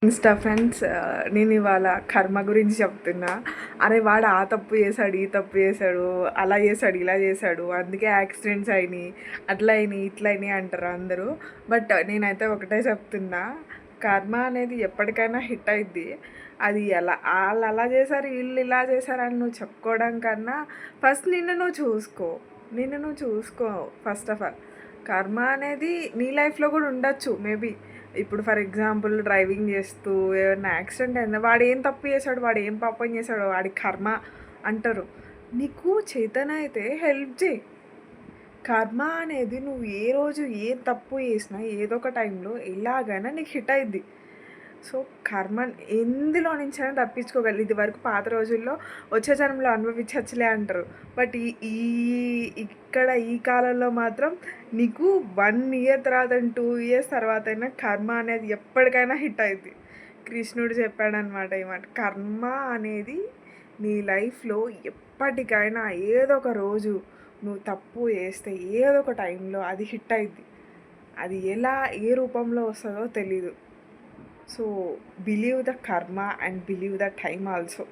Insta friends, నేను ఇవాళ కర్మ గురించి చెప్తున్నా. అరే వాడు ఆ తప్పు చేశాడు, ఈ తప్పు చేశాడు, అలా చేశాడు, ఇలా చేశాడు, అందుకే యాక్సిడెంట్స్ అయినాయి, అట్లా అయినాయి, ఇట్లా అయినాయి అంటారు అందరూ. బట్ నేనైతే ఒకటే చెప్తున్నా, కర్మ అనేది ఎప్పటికైనా హిట్ అయిద్ది. అది ఎలా వాళ్ళు అలా చేశారు, వీళ్ళు ఇలా చేశారని నువ్వు చెప్పుకోవడం కన్నా ఫస్ట్ నిన్ను నువ్వు చూసుకో ఫస్ట్ ఆఫ్ ఆల్. కర్మ అనేది నీ లైఫ్లో కూడా ఉండొచ్చు మేబీ. ఇప్పుడు ఫర్ ఎగ్జాంపుల్ డ్రైవింగ్ చేస్తూ ఏమైనా యాక్సిడెంట్ అయింది, వాడు ఏం తప్పు చేశాడు, వాడు ఏం పాపం చేశాడు, వాడి కర్మ అంటారు. నీకు చేతన అయితే హెల్ప్ చేయి. కర్మ అనేది నువ్వు ఏ రోజు ఏ తప్పు చేసినా ఏదో ఒక టైంలో ఎలాగైనా నీకు హిట్ అయింది. సో కర్మ ఎందులో నుంచైనా తప్పించుకోగలరు. ఇది వరకు పాత రోజుల్లో వచ్చే జన్మలో అనుభవించచ్చులే అంటారు. బట్ ఈ ఈ ఇక్కడ ఈ కాలంలో మాత్రం నీకు 1 ఇయర్ తర్వాత 2 ఇయర్స్ తర్వాత అయినా కర్మ అనేది ఎప్పటికైనా హిట్ అయింది. కృష్ణుడు చెప్పాడనమాట ఈ మాట. కర్మ అనేది నీ లైఫ్లో ఎప్పటికైనా ఏదో ఒక రోజు నువ్వు తప్పు చేస్తే ఏదో ఒక టైంలో అది హిట్ అయింది. అది ఎలా ఏ రూపంలో వస్తుందో తెలీదు. సో బిలీవ్ ద కర్మ and believe the time also.